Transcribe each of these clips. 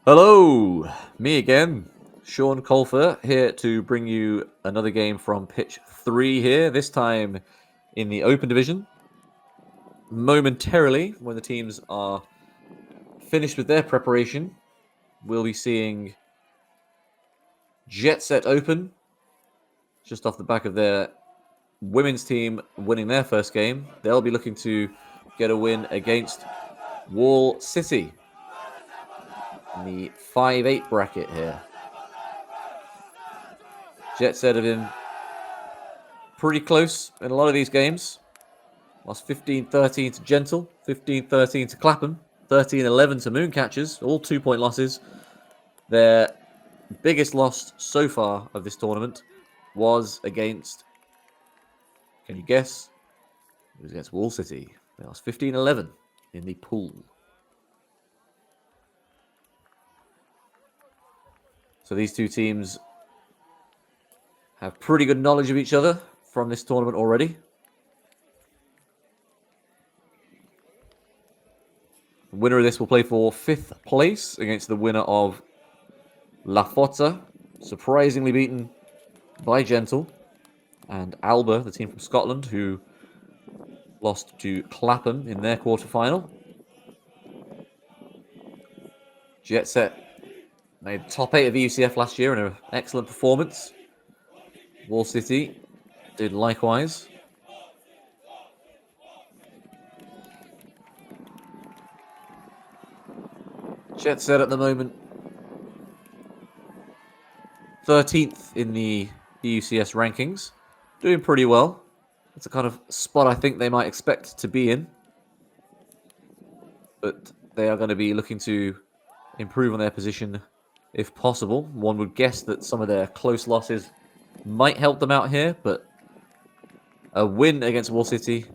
Hello, me again, Sean Colfer, here to bring you another game from pitch 3 here, this time in the Open Division. Momentarily, when the teams are finished with their preparation, we'll be seeing JetSet Open, just off the back of their women's team winning their first game. They'll be looking to get a win against Wall City in the 5-8 bracket here. JetSet have been pretty close in a lot of these games. Lost 15-13 to Gentle, 15-13 to Clapham, 13-11 to Mooncatchers, all 2-point losses. Their biggest loss so far of this tournament was against, can you guess? It was against Wall City. They lost 15-11 in the pool. So these two teams have pretty good knowledge of each other from this tournament already. The winner of this will play for 5th place against the winner of La Forza, surprisingly beaten by Gentle, and Alba, the team from Scotland, who lost to Clapham in their quarterfinal. JetSet made top 8 of the EUCS last year in an excellent performance. Wall City did likewise. JetSet at the moment 13th in the EUCS rankings, doing pretty well. It's a kind of spot I think they might expect to be in, but they are going to be looking to improve on their position if possible. One would guess that some of their close losses might help them out here, but a win against Wall City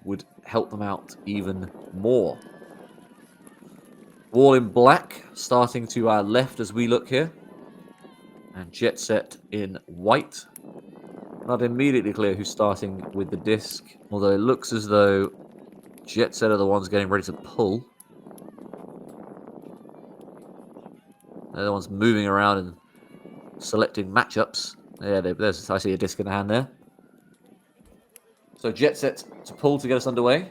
would help them out even more. Wall in black, starting to our left as we look here, and JetSet in white. Not immediately clear who's starting with the disc, although it looks as though JetSet are the ones getting ready to pull. They're the ones moving around and selecting matchups. Yeah, there's I see a disc in the hand there. So JetSet to pull to get us underway.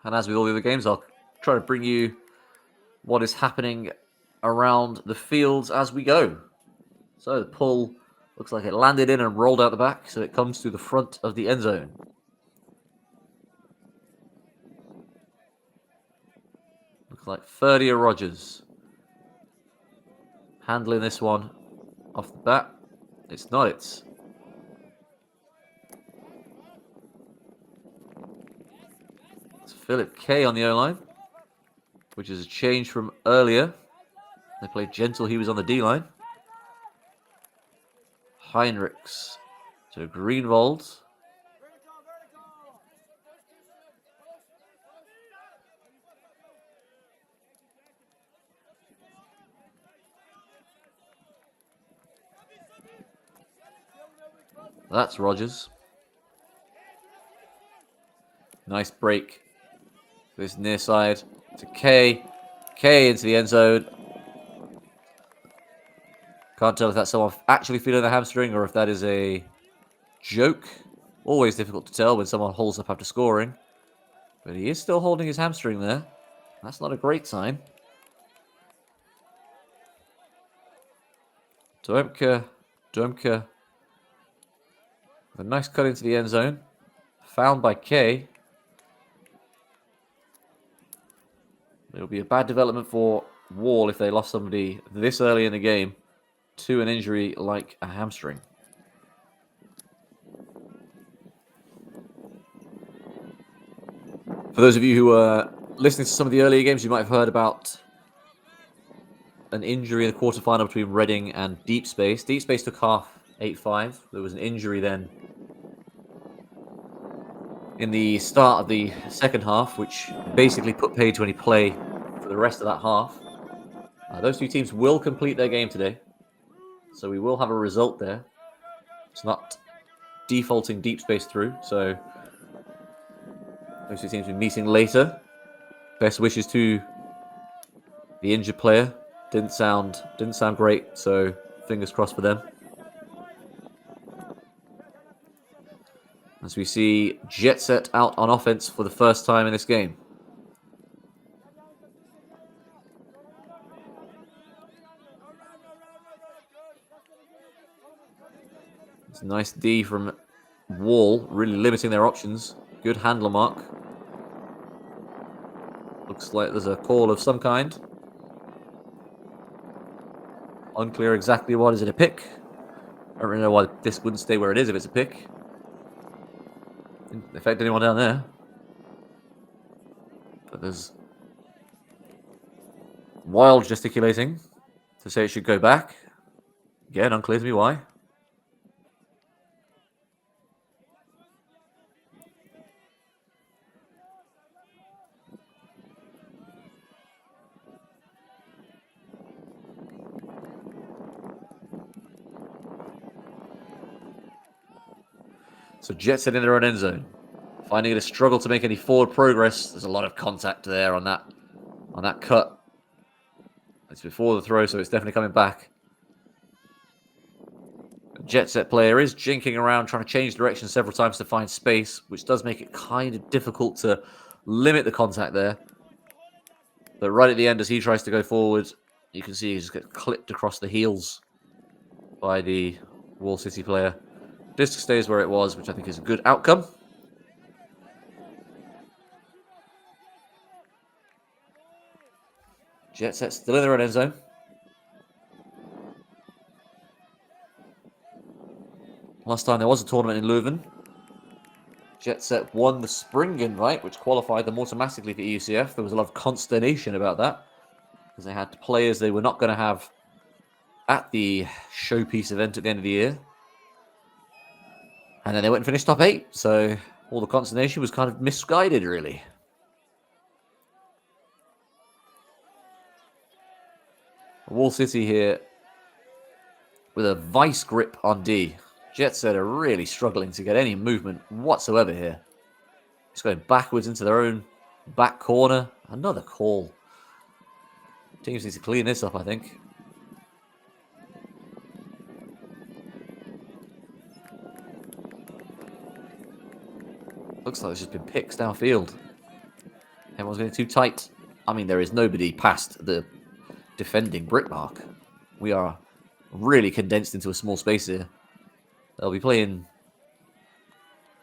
And as with all the other games, I'll try to bring you what is happening around the fields as we go. So the pull looks like it landed in and rolled out the back, so it comes to the front of the end zone. Looks like Ferdia Rogers handling this one off the bat. It's not, it's Philip Kay on the O-line, which is a change from earlier. They played Gentle, he was on the D-line. Heinrichs to Greenwald. That's Rogers. Nice break. This near side to Kay. Kay into the end zone. Can't tell if that's someone actually feeling the hamstring or if that is a joke. Always difficult to tell when someone holds up after scoring. But he is still holding his hamstring there. That's not a great sign. Domke. A nice cut into the end zone. Found by Kay. It'll be a bad development for Wall if they lost somebody this early in the game to an injury like a hamstring. For those of you who were listening to some of the earlier games, you might have heard about an injury in the quarterfinal between Reading and Deep Space. Deep Space took half 8-5. There was an injury then in the start of the second half, which basically put paid to any play for the rest of that half. Those two teams will complete their game today. So we will have a result there. It's not defaulting deep space through. So those two teams will be meeting later. Best wishes to the injured player. Didn't sound great. So fingers crossed for them. As we see JetSet out on offense for the first time in this game. It's a nice D from Wall, really limiting their options. Good handler mark. Looks like there's a call of some kind. Unclear exactly what. Is it a pick? I don't really know why this wouldn't stay where it is if it's a pick. Didn't affect anyone down there. But there's wild gesticulating to say it should go back. Again, unclear to me why. So JetSet in their own end zone. Finding it a struggle to make any forward progress. There's a lot of contact there on that cut. It's before the throw, so it's definitely coming back. A JetSet player is jinking around, trying to change direction several times to find space, which does make it kind of difficult to limit the contact there. But right at the end, as he tries to go forward, you can see he just gets clipped across the heels by the Wall City player. Disc stays where it was, which I think is a good outcome. JetSet still in their own end zone. Last time there was a tournament in Leuven, JetSet won the spring invite, which qualified them automatically for EUCF. There was a lot of consternation about that, because they had players they were not going to have at the showpiece event at the end of the year. And then they went and finished top 8, so all the consternation was kind of misguided, really. Wall City here with a vice grip on D. JetSet are really struggling to get any movement whatsoever here. Just going backwards into their own back corner. Another call. Teams need to clean this up, I think. Looks like there's just been picks downfield. Everyone's getting too tight. I mean, there is nobody past the defending brick mark. We are really condensed into a small space here. They'll be playing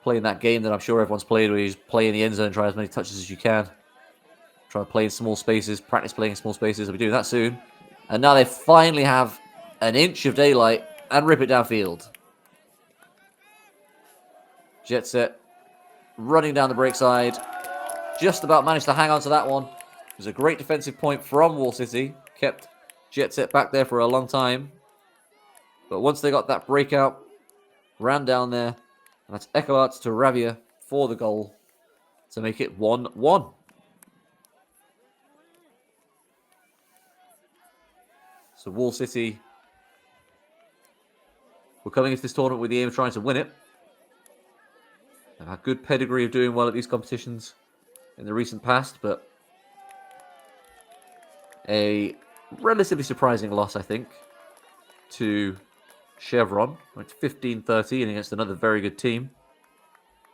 that game that I'm sure everyone's played, where you just play in the end zone, try as many touches as you can. Try to play in small spaces, practice playing in small spaces. They'll be doing that soon. And now they finally have an inch of daylight and rip it downfield. JetSet running down the break side. Just about managed to hang on to that one. It was a great defensive point from Wall City. Kept JetSet back there for a long time. But once they got that breakout, ran down there. And that's Echoarts to Ravia for the goal to make it 1-1. So Wall City were coming into this tournament with the aim of trying to win it. They've had good pedigree of doing well at these competitions in the recent past, but a relatively surprising loss, I think, to Chevron. It's 15-13 against another very good team.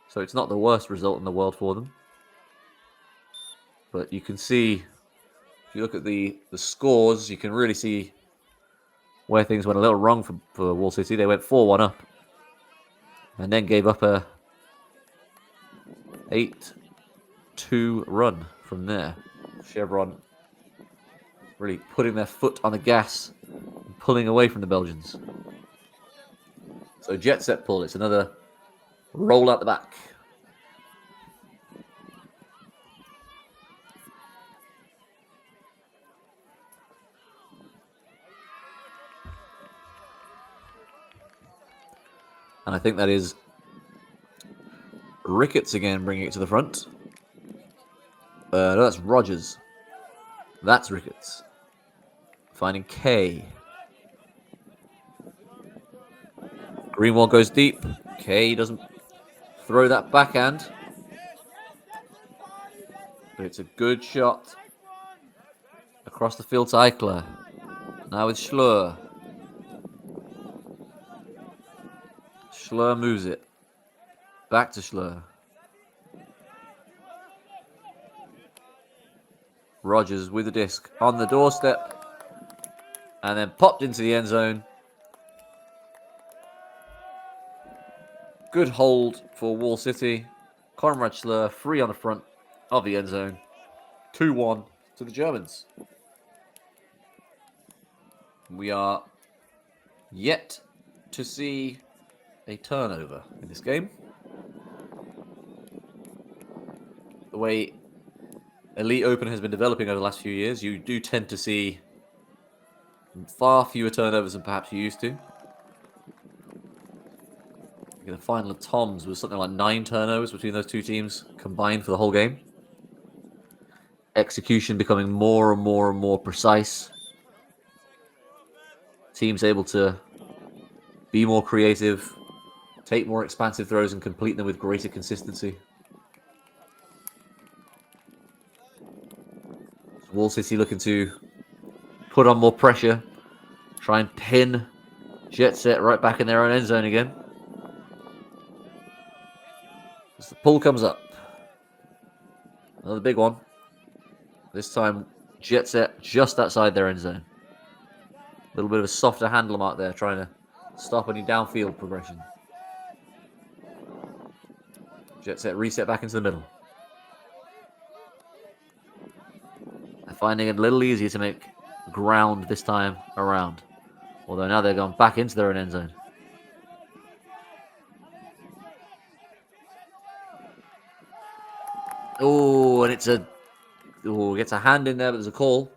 So it's not the worst result in the world for them. But you can see, if you look at the scores, you can really see where things went a little wrong for Wall City. They went 4-1 up and then gave up a 8-2 run from there. Chevron really putting their foot on the gas and pulling away from the Belgians. So JetSet pull. It's another roll out the back. And I think that is Ricketts again bringing it to the front. No, that's Rogers. That's Ricketts. Finding K. Greenwald goes deep. K doesn't throw that backhand. But it's a good shot. Across the field to Eichler. Now with Schlur. Schlur moves it. Back to Schlur. Rogers with the disc on the doorstep. And then popped into the end zone. Good hold for Wall City. Conrad Schlur free on the front of the end zone. 2-1 to the Germans. We are yet to see a turnover in this game. The way Elite Open has been developing over the last few years, you do tend to see far fewer turnovers than perhaps you used to. The final of Tom's was something like 9 turnovers between those two teams combined for the whole game. Execution becoming more and more and more precise. Teams able to be more creative, take more expansive throws and complete them with greater consistency. Wall City looking to put on more pressure, try and pin JetSet right back in their own end zone again. As the pull comes up. Another big one. This time, JetSet just outside their end zone. A little bit of a softer handle mark there, trying to stop any downfield progression. JetSet reset back into the middle. They're finding it a little easier to make ground this time around. Although now they're going back into their own end zone. Oh, and it's a... Oh, gets a hand in there, but there's a call.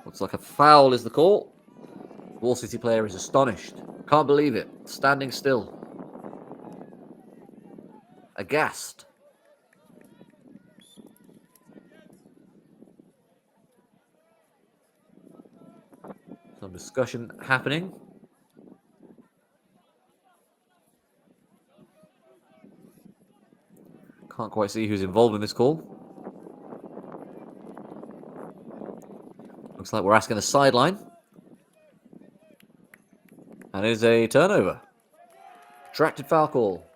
Looks like a foul is the call. Wall City player is astonished. Can't believe it. Standing still. Aghast. Some discussion happening. Can't quite see who's involved in this call. Looks like we're asking the sideline. And it is a turnover. Retracted foul call.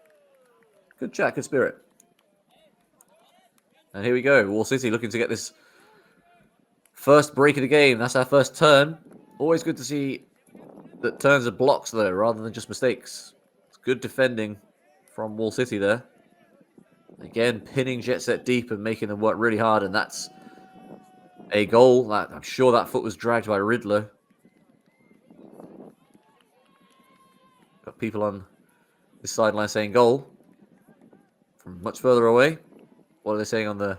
Good chat, good spirit. And here we go. Wall City looking to get this first break of the game. That's our first turn. Always good to see that turns are blocks, though, rather than just mistakes. It's good defending from Wall City there. Again, pinning JetSet deep and making them work really hard. And that's a goal. I'm sure that foot was dragged by Riddler. Got people on this sideline saying goal. From much further away. What are they saying on the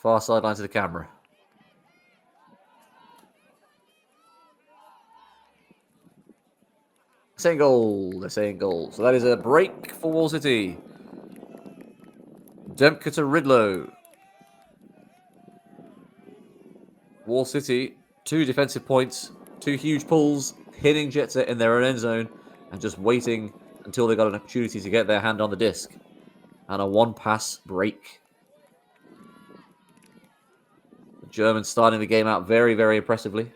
far sideline to the camera? Saying goal. They're saying goal. So that is a break for Wall City. Demke to Ridlow. Wall City, 2 defensive points, 2 huge pulls, hitting JetSet in their own end zone, and just waiting until they got an opportunity to get their hand on the disc. And a 1-pass break. The Germans starting the game out very, very impressively.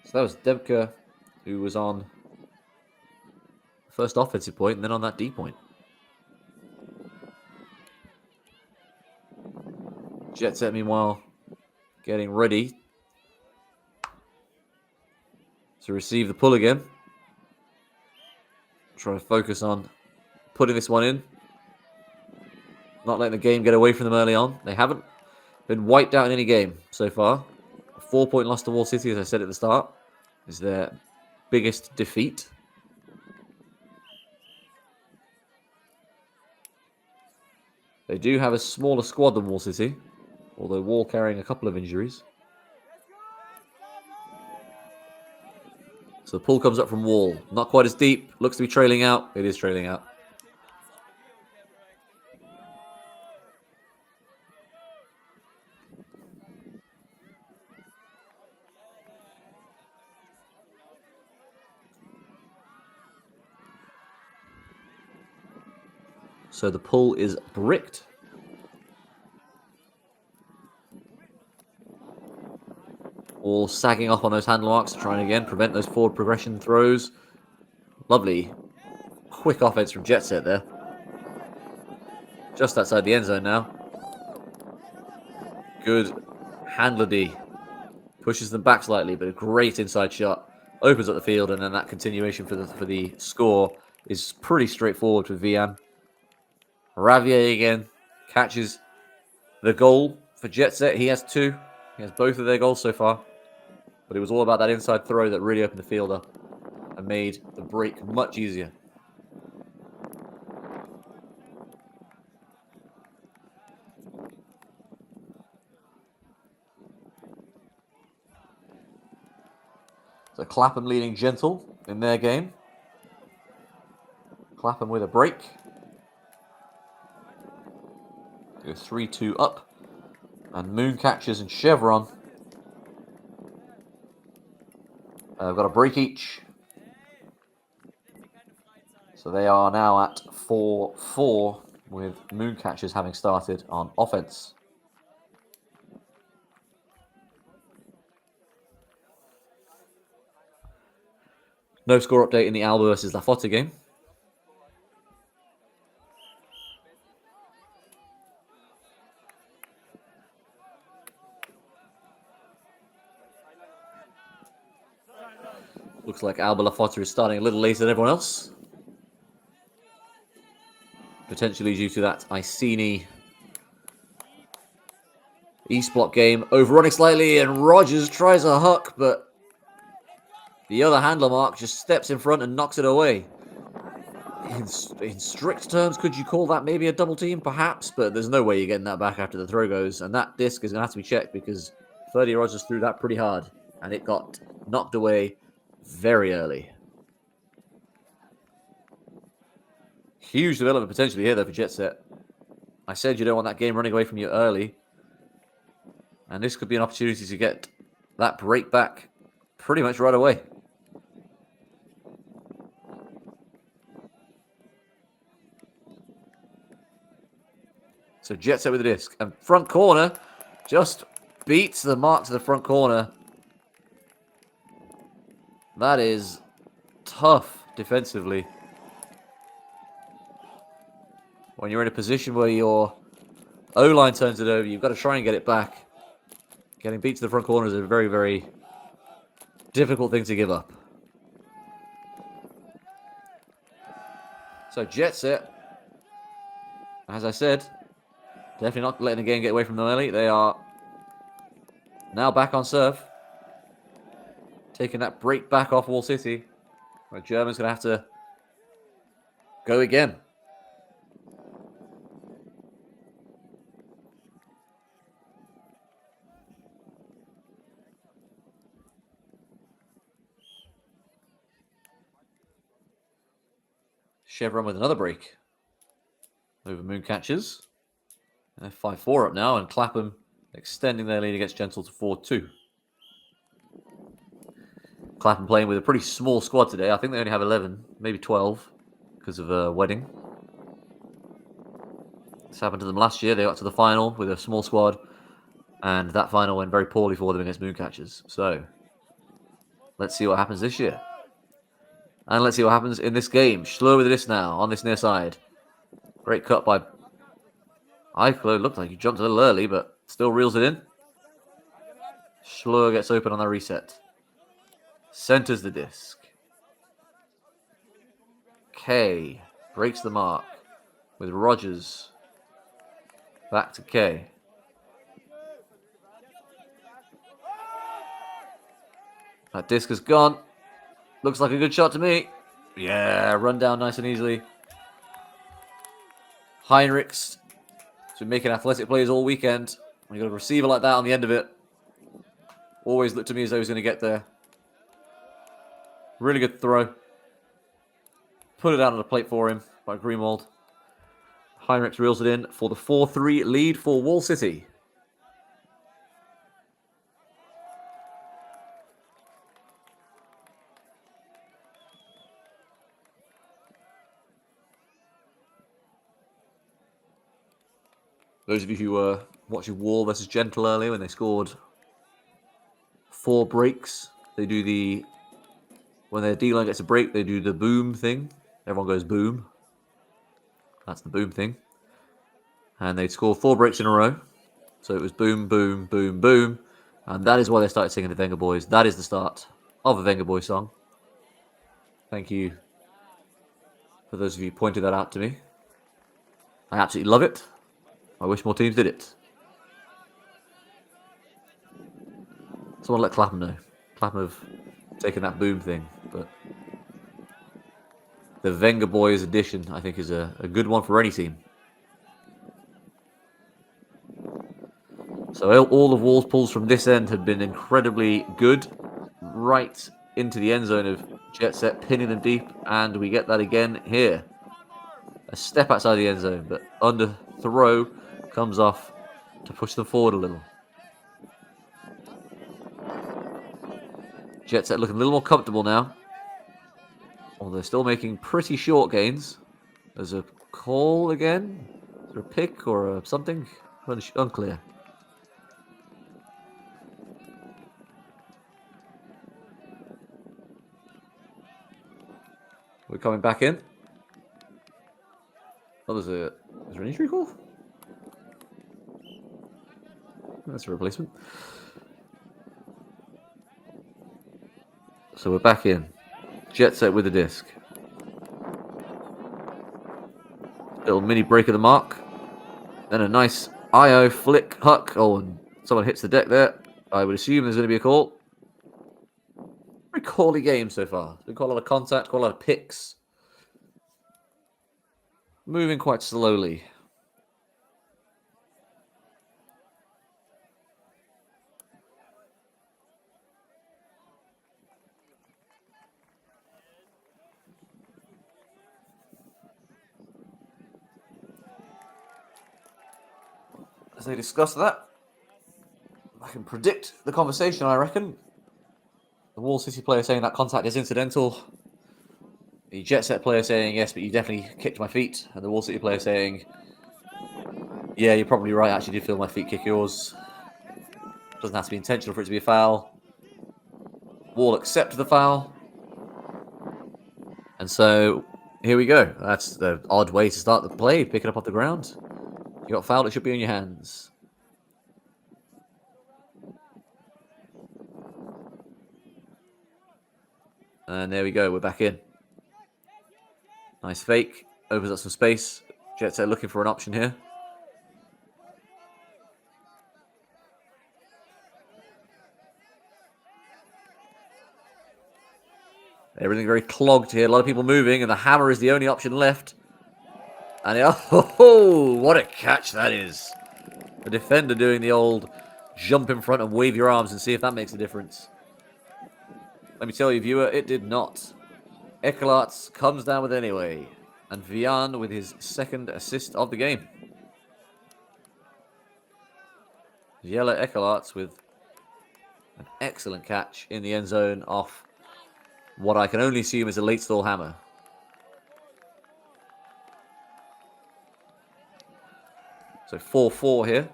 So that was Demke, who was on the first offensive point, and then on that D point. JetSet, meanwhile, getting ready to receive the pull again. Trying to focus on putting this one in. Not letting the game get away from them early on. They haven't been wiped out in any game so far. A 4-point loss to Wall City, as I said at the start, is their biggest defeat. They do have a smaller squad than Wall City, although Wall carrying a couple of injuries. So the pull comes up from Wall. Not quite as deep. Looks to be trailing out. It is trailing out. So the pull is bricked. All sagging off on those handle marks, trying again, prevent those forward progression throws. Lovely, quick offense from JetSet there. Just outside the end zone now. Good handler D. Pushes them back slightly, but a great inside shot. Opens up the field, and then that continuation for the score is pretty straightforward for Vian. Ravier again catches the goal for JetSet. He has 2. He has both of their goals so far. But it was all about that inside throw that really opened the field up and made the break much easier. So Clapham leading Gentle in their game. Clapham with a break. Go 3-2 up. And Mooncatchers and Chevron have got a break each. So they are now at 4-4 with Mooncatchers having started on offense. No score update in the Alba versus Lafota game. Looks like Alba Lafota is starting a little later than everyone else. Potentially due to that Iceni East Block game. Overrunning slightly, and Rogers tries a huck, but the other handler, Mark, just steps in front and knocks it away. In strict terms, could you call that maybe a double team? Perhaps, but there's no way you're getting that back after the throw goes. And that disc is going to have to be checked because Ferdy Rogers threw that pretty hard, and it got knocked away very early. Huge development potentially here, though, for JetSet. I said you don't want that game running away from you early. And this could be an opportunity to get that break back pretty much right away. So JetSet with the disc. And front corner just beats the mark to the front corner. That is tough defensively. When you're in a position where your O-line turns it over, you've got to try and get it back. Getting beat to the front corner is a very, very difficult thing to give up. So JetSet, as I said, definitely not letting the game get away from them early. They are now back on serve. Taking that break back off Wall City. Where German's going to have to go again. Chevron with another break over Mooncatchers. They're 5-4 up now, and Clapham extending their lead against Gentle to 4-2. Clapham playing with a pretty small squad today. I think they only have 11, maybe 12, because of a wedding. This happened to them last year. They got to the final with a small squad, and that final went very poorly for them against Mooncatchers. So, let's see what happens this year. And let's see what happens in this game. Schlur with this now, on this near side. Great cut by Eichler. Looked like he jumped a little early, but still reels it in. Schlur gets open on the reset. Centers the disc. K breaks the mark with Rogers. Back to K. That disc is gone. Looks like a good shot to me. Yeah, run down nice and easily. Heinrichs has been making athletic plays all weekend. When you got a receiver like that on the end of it, always looked to me as though he was going to get there. Really good throw. Put it out on the plate for him by Greenwald. Heinrichs reels it in for the 4-3 lead for Wall City. Those of you who were watching Wall versus Gentle earlier when they scored 4 breaks, they do the... When their D-line gets a break, they do the boom thing. Everyone goes boom. That's the boom thing. And they'd score 4 breaks in a row. So it was boom, boom, boom, boom. And that is why they started singing the Venga Boys. That is the start of a Venga Boy song. Thank you for those of you who pointed that out to me. I absolutely love it. I wish more teams did it. Someone let Clapham know. Clapham have taken that boom thing. But the Venga Boys edition, I think, is a good one for any team. So all the Wall's pulls from this end had been incredibly good. Right into the end zone of JetSet, pinning them deep. And we get that again here. A step outside the end zone, but under throw comes off to push them forward a little. JetSet looking a little more comfortable now. Although they're still making pretty short gains. There's a call again. Is there a pick or something? Unclear. We're coming back in. Oh, is there an injury call? That's a replacement. So we're back in. JetSet with the disc. Little mini break of the mark. Then a nice IO flick huck. Oh, and someone hits the deck there. I would assume there's going to be a call. Very cally game so far. Been quite a lot of contact, quite a lot of picks. Moving quite slowly. As they discuss that, I can predict the conversation, I reckon. The Wall City player saying that contact is incidental. The JetSet player saying, yes, but you definitely kicked my feet. And the Wall City player saying, yeah, you're probably right, I actually did feel my feet kick yours. Doesn't have to be intentional for it to be a foul. Wall accepted the foul. And so, here we go. That's the odd way to start the play. Pick it up off the ground. You got fouled, it should be on your hands. And there we go, we're back in. Nice fake. Opens up some space. JetSet looking for an option here. Everything very clogged here. A lot of people moving, and the hammer is the only option left. And oh, what a catch that is. The defender doing the old jump in front and wave your arms and see if that makes a difference. Let me tell you, viewer, it did not. Ekelarts comes down with it anyway. And Vian with his second assist of the game. Jelle Ekelarts with an excellent catch in the end zone off what I can only assume is a late stall hammer. So 4-4 here.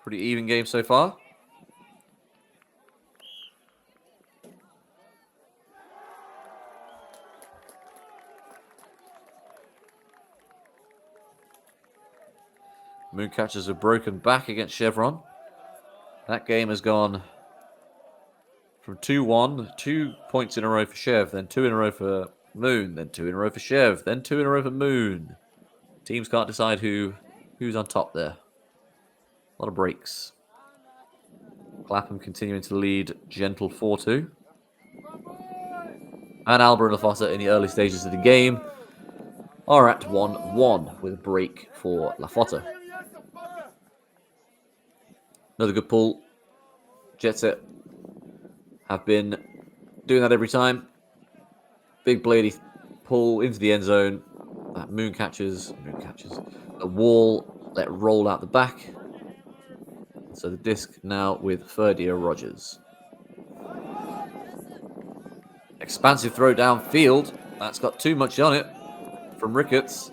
Pretty even game so far. Mooncatchers have broken back against Chevron. That game has gone from 2-1, 2 points in a row for Chev, then 2 in a row for Moon, then 2 in a row for Chev, then 2 in a row for Moon. Teams can't decide who's on top there. A lot of breaks. Clapham continuing to lead Gentle 4-2. And Alba and Lafossa in the early stages of the game are at 1-1 with a break for Lafossa. Another good pull. JetSet have been doing that every time. Big bladey pull into the end zone. Moon catches. A Wall let roll out the back. So the disc now with Ferdia Rogers. Expansive throw downfield. That's got too much on it from Ricketts.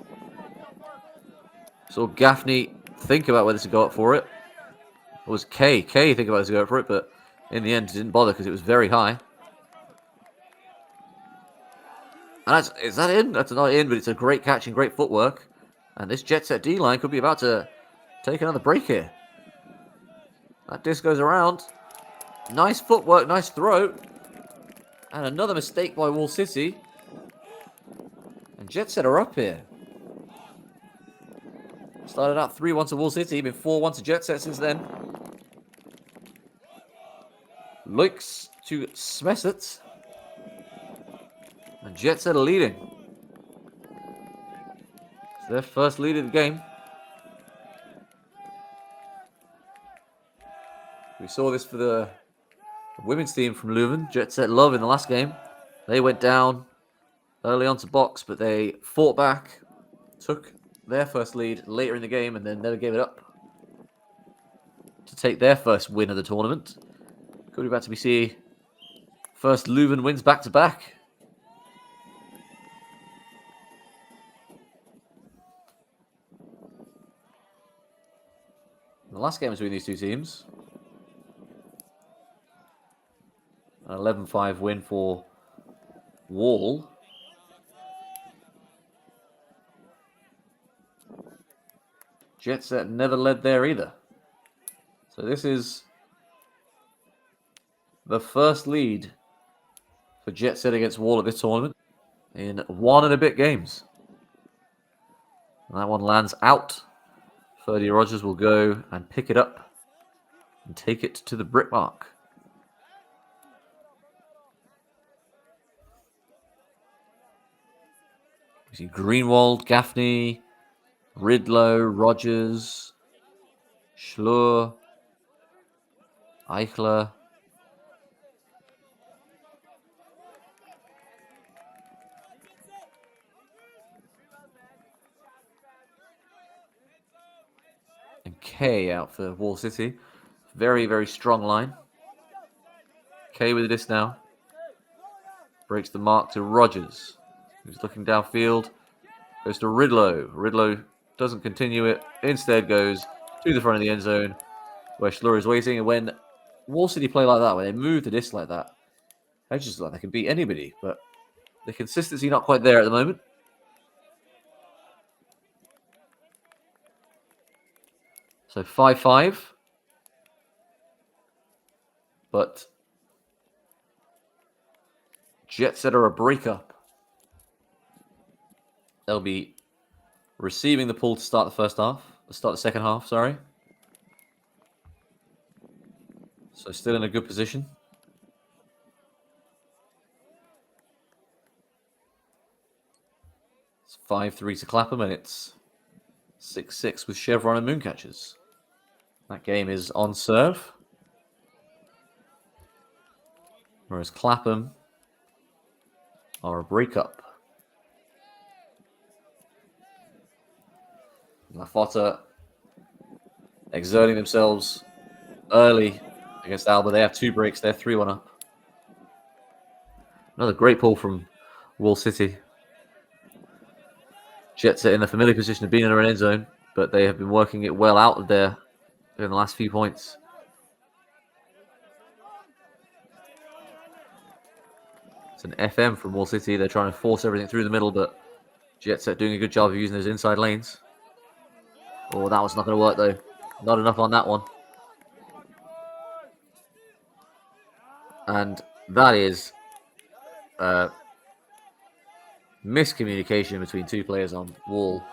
Saw Gaffney think about whether to go up for it. It was Kay think about whether to go up for it, but in the end, he didn't bother because it was very high. And is that in? That's not in, but it's a great catch and great footwork. And this JetSet D-line could be about to take another break here. That disc goes around. Nice footwork, nice throw. And another mistake by Wall City. And JetSet are up here. Started out 3-1 to Wall City, been 4-1 to JetSet since then. Loix to Smesset. And JetSet are leading. It's their first lead of the game. We saw this for the women's team from Leuven. JetSet Love in the last game. They went down early on to box, but they fought back, took their first lead later in the game, and then never gave it up to take their first win of the tournament. Could be about to be see first Leuven wins back-to-back. The last game between these two teams. An 11-5 win for Wall. JetSet never led there either. So this is the first lead for JetSet against Wall at this tournament in 1 and a bit games. And that one lands out. Ferdy Rogers will go and pick it up and take it to the brick mark. We see Greenwald, Gaffney, Ridlow, Rogers, Schlur, Eichler. And Kay out for Wall City. Very, very strong line. Kay with this now. Breaks the mark to Rogers, who's looking downfield. Goes to Ridlow. Ridlow doesn't continue it. Instead goes to the front of the end zone where Schlur is waiting. And when Wall City play like that, when they move the disc like that, I just like they can beat anybody. But the consistency not quite there at the moment. So 5-5. But JetSet are a breakup. They'll be receiving the pull to start the second half, sorry. So still in a good position. It's 5-3 to Clapham, and it's 6-6 with Chevron and Mooncatchers. That game is on serve. Whereas Clapham are a breakup. Lafota exerting themselves early against Alba. They have 2 breaks. They're 3-1 up. Another great pull from Wall City. JetSet in the familiar position of being in their end zone, but they have been working it well out of there in the last few points. It's an FM from Wall City. They're trying to force everything through the middle, but JetSet doing a good job of using those inside lanes. Oh, that was not going to work, though. Not enough on that one. And that is miscommunication between 2 players on Wall.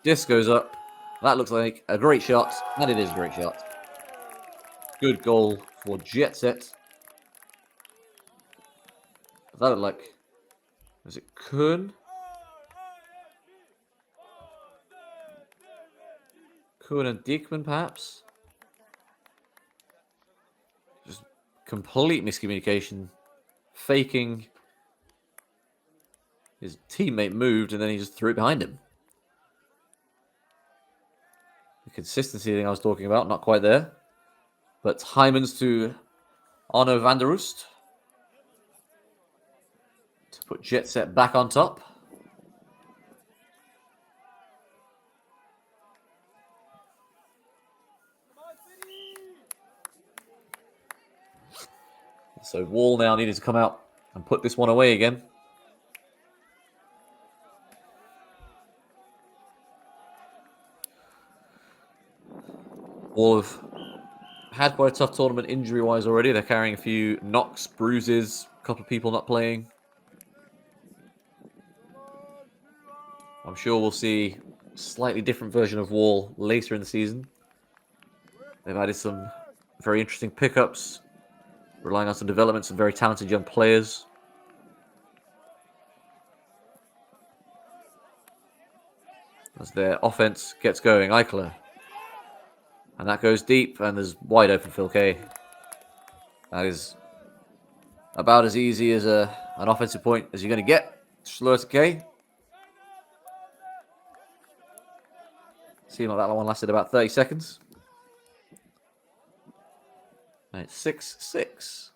Disc goes up. That looks like a great shot, and it is a great shot. Good goal for JetSet. That looked like, was it Kuhn? Kuhn and Diekman, perhaps? Just complete miscommunication. Faking. His teammate moved, and then he just threw it behind him. The consistency thing I was talking about, not quite there. But Heimans to Arno van der Roost. Put JetSet back on top. So Wall now needed to come out and put this one away again. Wall have had quite a tough tournament injury-wise already. They're carrying a few knocks, bruises, a couple of people not playing. I'm sure we'll see a slightly different version of Wall later in the season. They've added some very interesting pickups, relying on some development, some very talented young players. As their offense gets going, Eichler. And that goes deep, and there's wide open Phil Kay. That is about as easy as an offensive point as you're going to get. Schlur to Kay. Seemed like that one lasted about 30 seconds. And it's 6-6.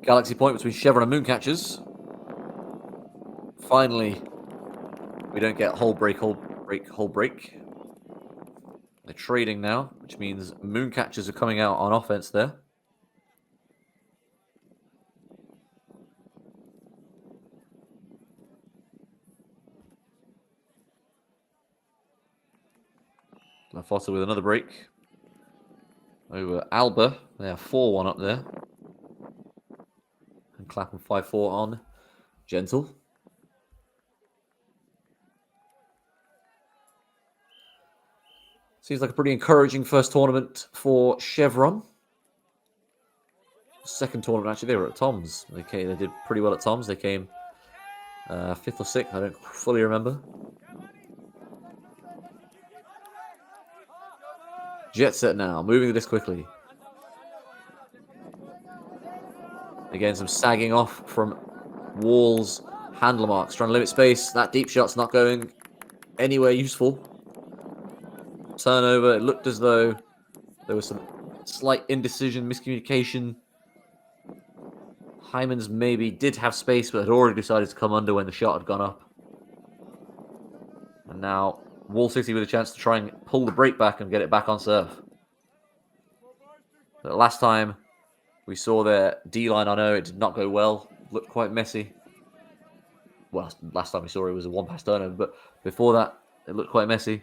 Galaxy point between Chevron and Mooncatchers. Finally, we don't get whole break. They're trading now, which means Mooncatchers are coming out on offense there. Lafossa with another break. Over Alba. They have 4-1 up there. And Clapham 5-4 on Gentle. Seems like a pretty encouraging first tournament for Chevron. Second tournament, actually, they were at Tom's. Okay, they did pretty well at Tom's. They came 5th or 6th, I don't fully remember. JetSet now, moving this quickly. Again, some sagging off from Wall's handler marks, trying to limit space. That deep shot's not going anywhere useful. Turnover, it looked as though there was some slight indecision, miscommunication. Hyman's maybe did have space, but had already decided to come under when the shot had gone up. And now Wall City with a chance to try and pull the break back and get it back on serve. But last time we saw their D-line, I know it did not go well. Looked quite messy. Well, last time we saw it was a one-pass turnover, but before that, it looked quite messy.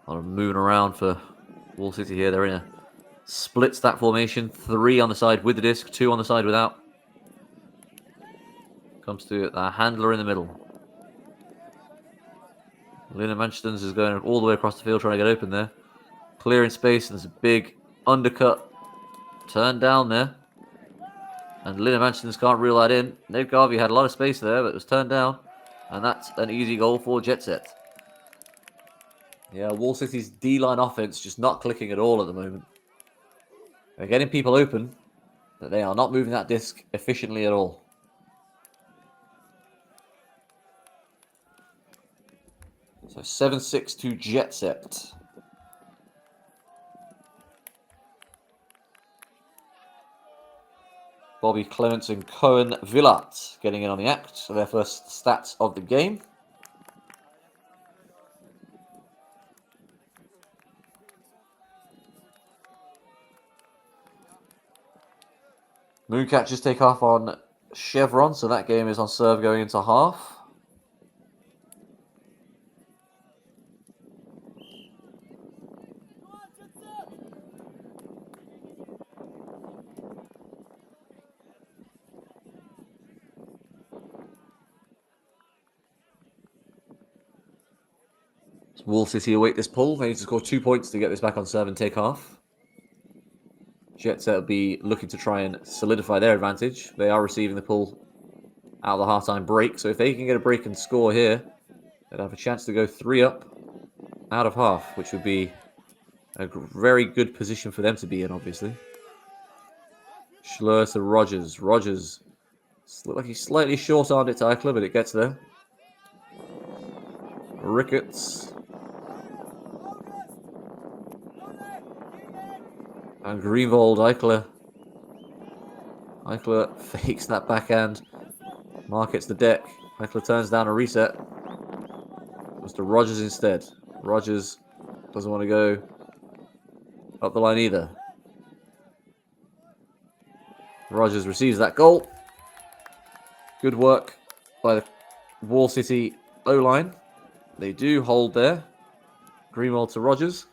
A lot of moving around for Wall City here. They're in a split stack formation. 3 on the side with the disc, 2 on the side without. Comes to the handler in the middle. Lina Manchestons is going all the way across the field trying to get open there. Clearing space, and there's a big undercut. Turned down there. And Lina Manchestons can't reel that in. Nate Garvey had a lot of space there, but it was turned down. And that's an easy goal for JetSet. Yeah, Wall City's D-line offense just not clicking at all at the moment. They're getting people open, but they are not moving that disc efficiently at all. So 7-6 to JetSet. Bobby Clements and Cohen Villat getting in on the act. So their first stats of the game. Mooncatchers take off on Chevron, so that game is on serve going into half. Wall City await this pull. They need to score 2 points to get this back on serve and take half. JetSet will be looking to try and solidify their advantage. They are receiving the pull out of the halftime break. So if they can get a break and score here, they'd have a chance to go 3 up out of half, which would be a very good position for them to be in, obviously. Schlur to Rogers. Rogers looked like he's slightly short-armed it to Eichler, but it gets there. Ricketts. And Greenwald, Eichler. Eichler fakes that backhand. Markets the deck. Eichler turns down a reset. Goes to Rogers instead. Rogers doesn't want to go up the line either. Rogers receives that goal. Good work by the Wall City O-line. They do hold there. Greenwald to Rogers.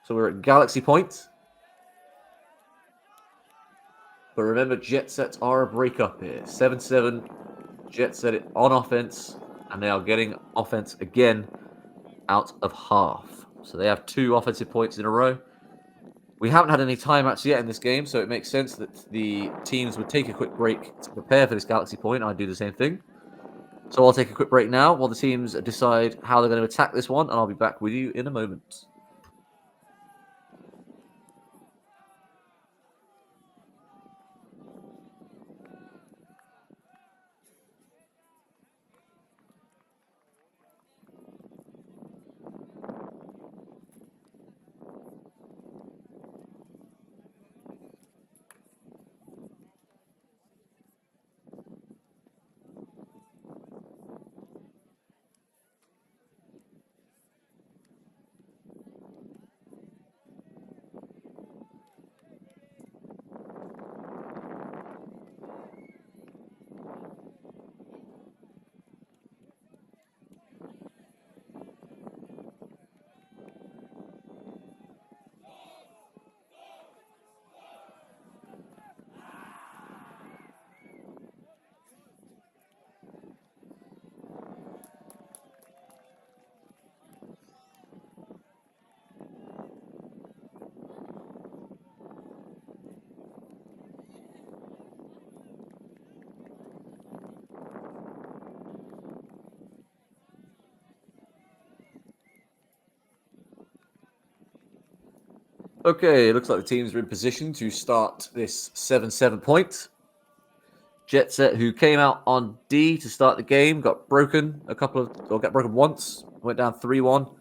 So we're at Galaxy Point. But remember, JetSets are a breakup here. 7-7. JetSet it on offense. And they are getting offense again out of half. So they have 2 offensive points in a row. We haven't had any timeouts yet in this game, so it makes sense that the teams would take a quick break to prepare for this Galaxy Point. I'd do the same thing. So I'll take a quick break now while the teams decide how they're going to attack this one, and I'll be back with you in a moment. Okay, it looks like the teams are in position to start this 7-7 point. JetSet, who came out on D to start the game, got broken got broken once, went down 3-1,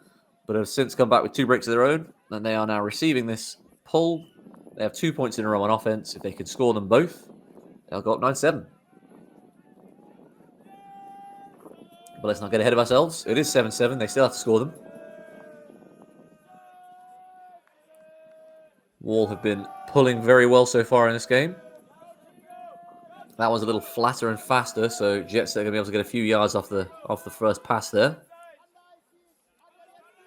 but have since come back with 2 breaks of their own, and they are now receiving this pull. They have 2 points in a row on offense. If they can score them both, they'll go up 9-7. But let's not get ahead of ourselves. It is 7-7. They still have to score them. Wall have been pulling very well so far in this game. That was a little flatter and faster, so JetSet are going to be able to get a few yards off the first pass there.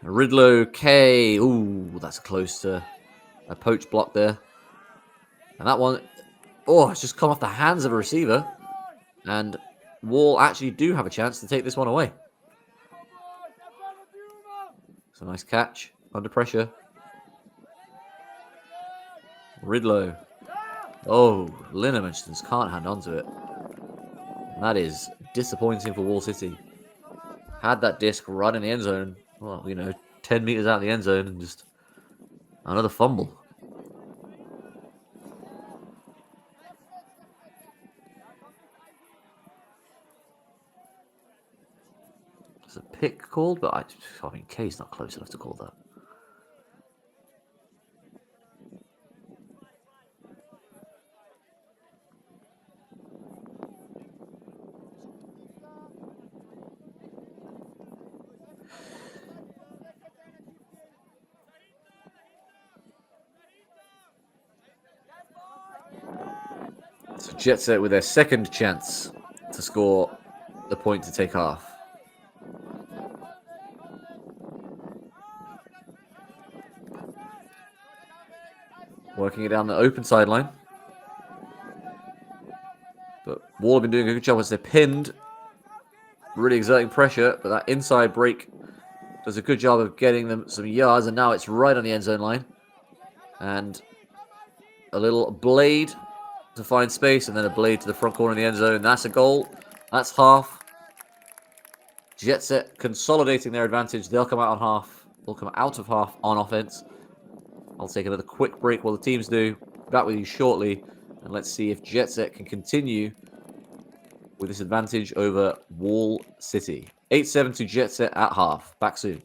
Ridlow, K. Ooh, that's close to a poach block there. And that one, it's just come off the hands of a receiver. And Wall actually do have a chance to take this one away. It's a nice catch under pressure. Ridlow. Oh, Linemenstons can't hand on to it. And that is disappointing for Wall City. Had that disc right in the end zone. Well, 10 meters out of the end zone and just another fumble. It's a pick called, but I mean, K's not close enough to call that. So JetSet with their second chance to score the point to take half. Working it down the open sideline. But Wall have been doing a good job as they're pinned. Really exerting pressure, but that inside break does a good job of getting them some yards, and now it's right on the end zone line. And a little blade to find space, and then a blade to the front corner of the end zone. That's a goal. That's half. JetSet consolidating their advantage. They'll come out on half. They'll come out of half on offense. I'll take another quick break while the teams do. Back with you shortly, and let's see if JetSet can continue with this advantage over Wall City. 8-7 to JetSet at half. Back soon.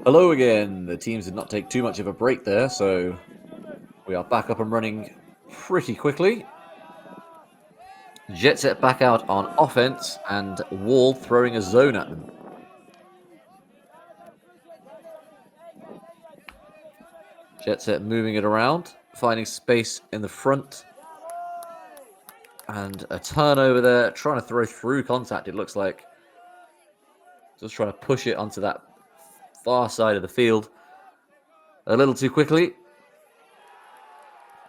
Hello again. The teams did not take too much of a break there, so we are back up and running pretty quickly. JetSet back out on offense, and Wall throwing a zone at them. JetSet moving it around, finding space in the front. And a turnover there, trying to throw through contact, it looks like. Just trying to push it onto that far side of the field a little too quickly.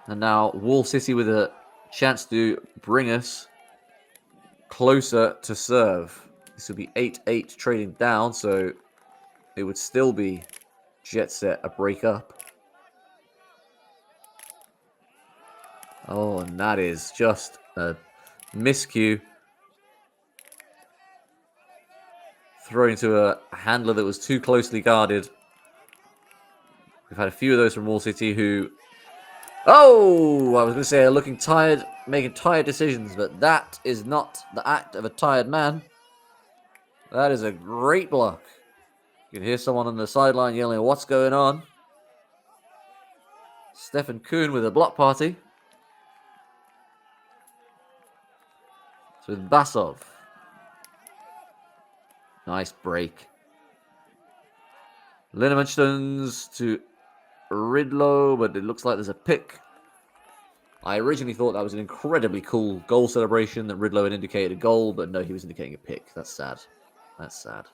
And now Wall City with a chance to bring us closer to serve. This will be 8-8 trading down, so it would still be JetSet a break up. Oh, and that is just a miscue. Throwing to a handler that was too closely guarded. We've had a few of those from Wall City who... Oh! I was going to say looking tired, making tired decisions, but that is not the act of a tired man. That is a great block. You can hear someone on the sideline yelling, "What's going on?" Stefan Kuhn with a block party. So with Basov. Nice break. Linnemanstons to Ridlow, but it looks like there's a pick. I originally thought that was an incredibly cool goal celebration, that Ridlow had indicated a goal, but no, he was indicating a pick. That's sad. That's sad.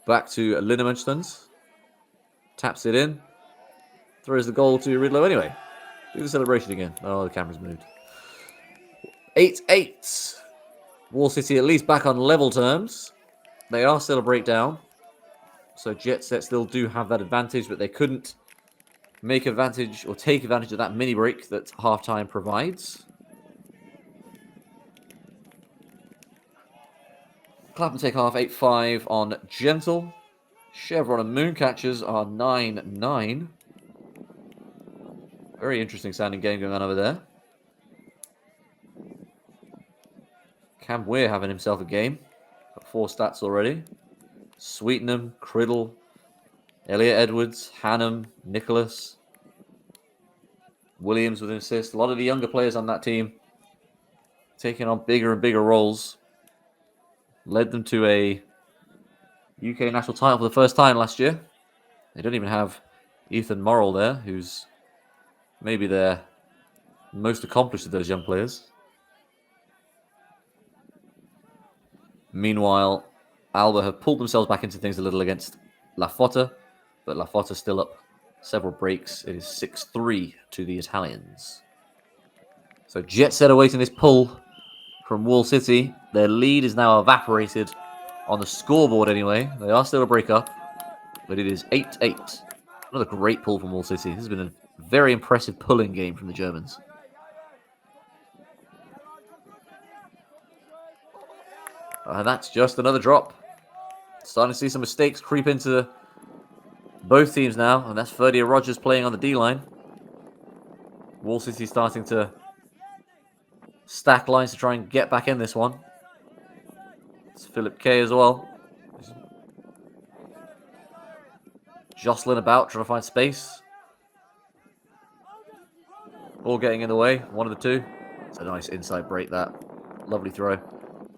Back to Linnemanstons. Taps it in. Throws the goal to Ridlow anyway. Do the celebration again. Oh, the camera's moved. 8-8. Wall City at least back on level terms. They are still a breakdown. So JetSet still do have that advantage, but they couldn't make advantage or take advantage of that mini break that halftime provides. Clap and take half 8-5 on Gentle. Chevron and Mooncatchers are 9-9. Very interesting sounding game going on over there. Cam Weir having himself a game. Got 4 stats already. Sweetenham, Criddle, Elliot Edwards, Hannum, Nicholas, Williams with an assist. A lot of the younger players on that team taking on bigger and bigger roles. Led them to a UK national title for the first time last year. They don't even have Ethan Morrill there, who's maybe their most accomplished of those young players. Meanwhile, Alba have pulled themselves back into things a little against La Fota. But Lafotta still up several breaks. It is 6-3 to the Italians. So JetSet awaiting this pull from Wall City. Their lead is now evaporated on the scoreboard anyway. They are still a break up, but it is 8-8. Another great pull from Wall City. This has been a very impressive pulling game from the Germans. That's just another drop. Starting to see some mistakes creep into both teams now, and that's Ferdy Rogers playing on the D-line. Wall City starting to stack lines to try and get back in this one. It's Philip K as well. Jostling about, trying to find space. Ball getting in the way, one of the two. It's a nice inside break, that. Lovely throw.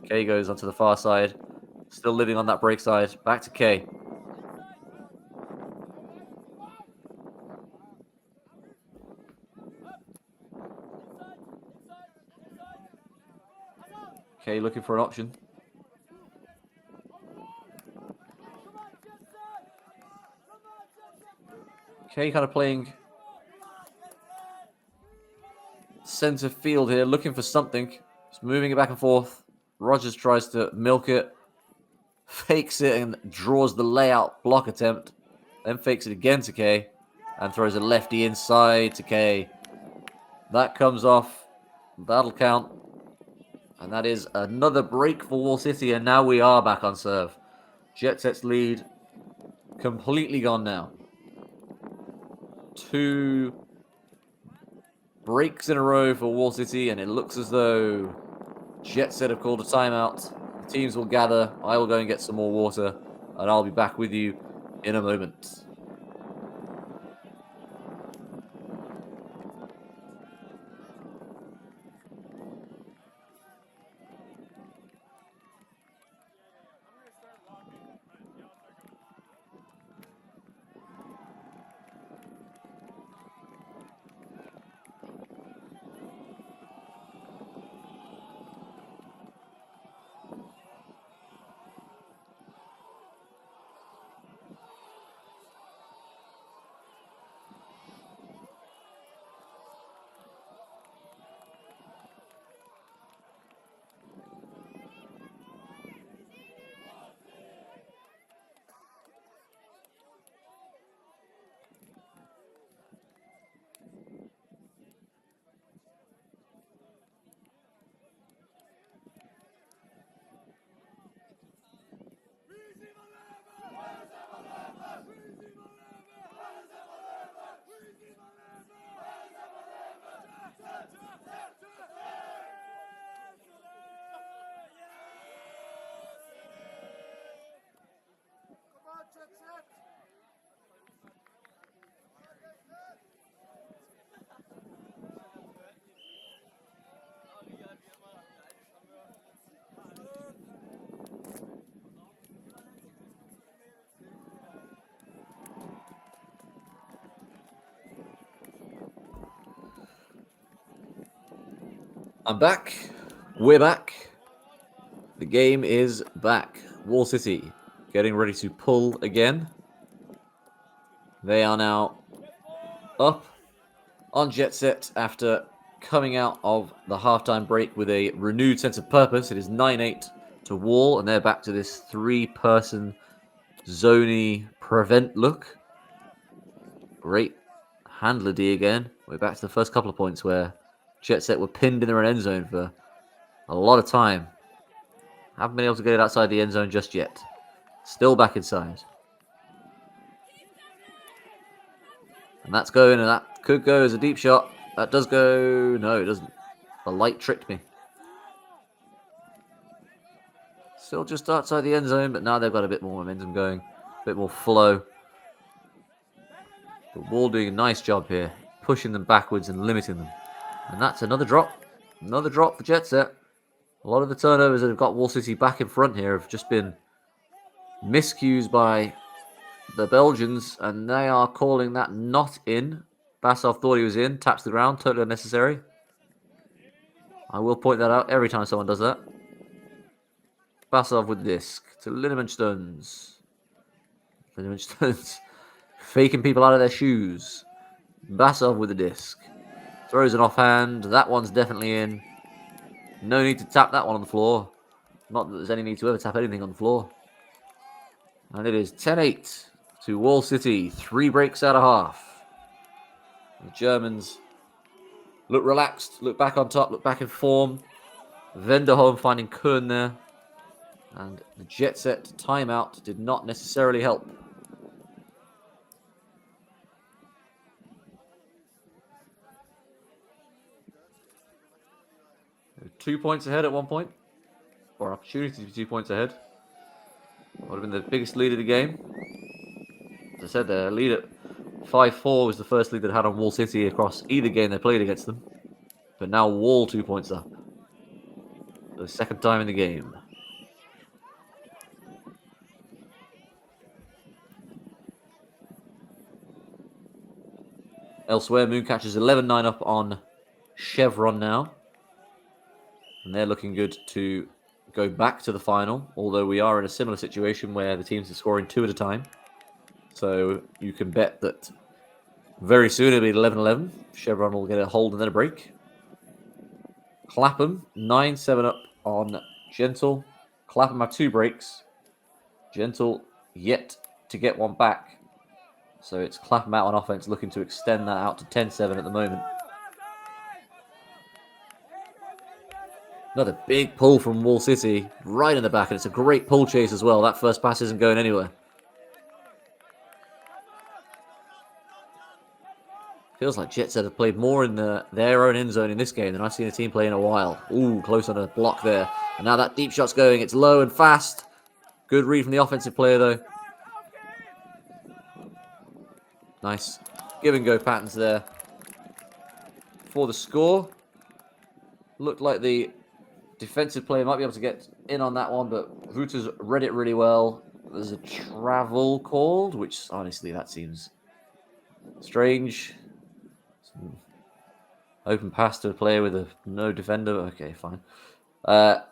K goes onto the far side. Still living on that break side. Back to K. K looking for an option. K kind of playing center field here, looking for something. Just moving it back and forth. Rogers tries to milk it. Fakes it and draws the layout block attempt. Then fakes it again to K. And throws a lefty inside to K. That comes off. That'll count. And that is another break for Wall City. And now we are back on serve. JetSet's lead completely gone now. 2 breaks in a row for Wall City. And it looks as though JetSet have called a timeout. The teams will gather. I will go and get some more water. And I'll be back with you in a moment. I'm back. We're back. The game is back. Wall City getting ready to pull again. They are now up on JetSet after coming out of the halftime break with a renewed sense of purpose. It is 9-8 to Wall, and they're back to this 3-person zony prevent look. Great handler D again. We're back to the first couple of points where JetSet were pinned in their own end zone for a lot of time. Haven't been able to get it outside the end zone just yet. Still back inside. And that's going, and that could go as a deep shot. That does go. No, it doesn't. The light tricked me. Still just outside the end zone, but now they've got a bit more momentum going. A bit more flow. But Wall doing a nice job here. Pushing them backwards and limiting them. And that's another drop. Another drop for JetSet. A lot of the turnovers that have got Wall City back in front here have just been miscues by the Belgians, and they are calling that not in. Basov thought he was in, taps the ground, totally unnecessary. I will point that out every time someone does that. Basov with disc to Linneman Stones. Linneman Stones Faking people out of their shoes. Basov with the disc. Throws an offhand. That one's definitely in. No need to tap that one on the floor. Not that there's any need to ever tap anything on the floor. And it is 10-8 to Wall City. 3 breaks out of half. The Germans look relaxed, look back on top, look back in form. Venderholm finding Kuhn there. And the JetSet timeout did not necessarily help. They were 2 points ahead at one point. Or an opportunity to be 2 points ahead. Would have been the biggest lead of the game. As I said, the lead at 5-4 was the first lead they had on Wall City across either game they played against them. But now Wall 2 points up. For the second time in the game. Elsewhere, Mooncatchers 11-9 up on Chevron now. And they're looking good to go back to the final, although we are in a similar situation where the teams are scoring 2 at a time. So you can bet that very soon it'll be 11-11. Chevron will get a hold and then a break. Clapham 9-7 up on Gentle. Clapham have 2 breaks. Gentle yet to get one back. So it's Clapham out on offense, looking to extend that out to 10-7 at the moment. Another big pull from Wall City, right in the back, and it's a great pull chase as well. That first pass isn't going anywhere. Feels like JetSet have played more in their own end zone in this game than I've seen a team play in a while. Ooh, close on a block there. And now that deep shot's going. It's low and fast. Good read from the offensive player, though. Nice give and go patterns there for the score. Looked like the defensive player might be able to get in on that one, but Wouters read it really well. There's a travel called, which honestly, that seems strange. Open pass to a player with no defender. Okay, fine. And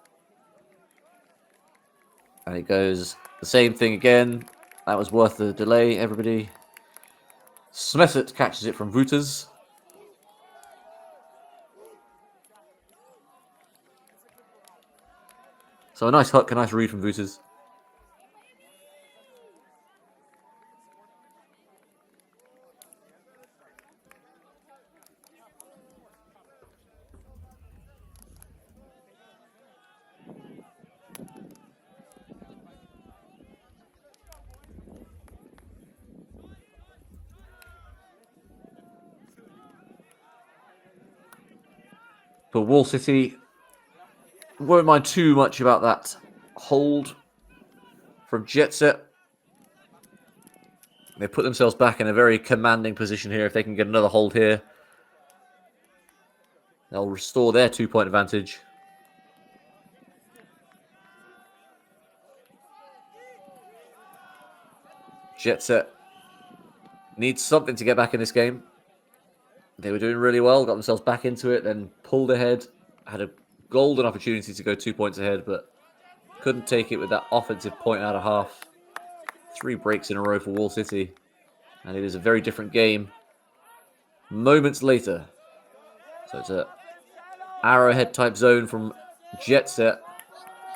it goes the same thing again. That was worth the delay, everybody. Smethett catches it from Wouters. So a nice hook, a nice read from Wouters. But Wall City won't mind too much about that hold from JetSet. They put themselves back in a very commanding position here. If they can get another hold here, they'll restore their 2-point advantage. JetSet needs something to get back in this game. They were doing really well, got themselves back into it, then pulled ahead, had a golden opportunity to go 2 points ahead, but couldn't take it with that offensive point out of half. 3 breaks in a row for Wall City, and it is a very different game moments later. So it's a arrowhead type zone from JetSet,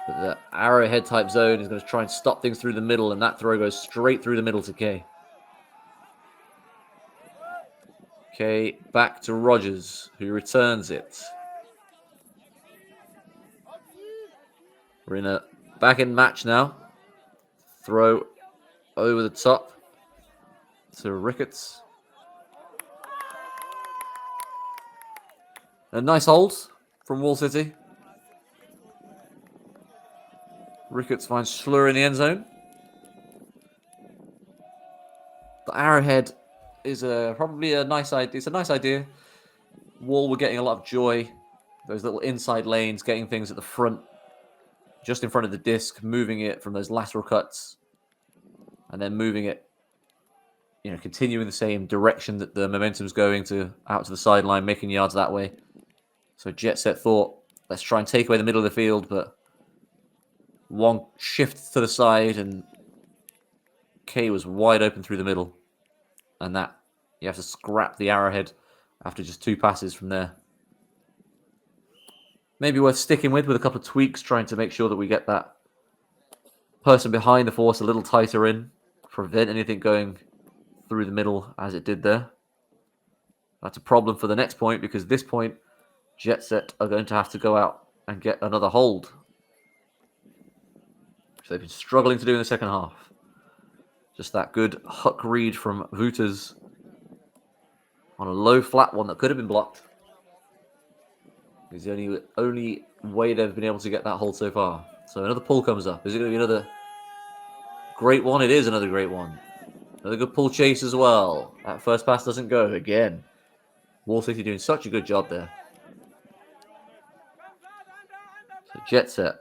but the arrowhead type zone is going to try and stop things through the middle, and that throw goes straight through the middle to Kay. Okay, back to Rogers, who returns it. We're in a back-end match now. Throw over the top to Ricketts. A nice hold from Wall City. Ricketts finds Schlur in the end zone. The arrowhead is probably a nice idea. It's a nice idea. Wall were getting a lot of joy. Those little inside lanes, getting things at the front, just in front of the disc, moving it from those lateral cuts, and then moving it, continuing the same direction that the momentum's going to, out to the sideline, making yards that way. So JetSet thought, let's try and take away the middle of the field, but one shift to the side, and Kay was wide open through the middle. And that, you have to scrap the arrowhead after just 2 passes from there. Maybe worth sticking with a couple of tweaks, trying to make sure that we get that person behind the force a little tighter in, prevent anything going through the middle as it did there. That's a problem for the next point, because this point, JetSet are going to have to go out and get another hold, which they've been struggling to do in the second half. Just that good huck read from Wouters on a low flat one that could have been blocked. It's the only way they've been able to get that hold so far. So another pull comes up. Is it going to be another great one? It is another great one. Another good pull chase as well. That first pass doesn't go again. Wall City doing such a good job there. So JetSet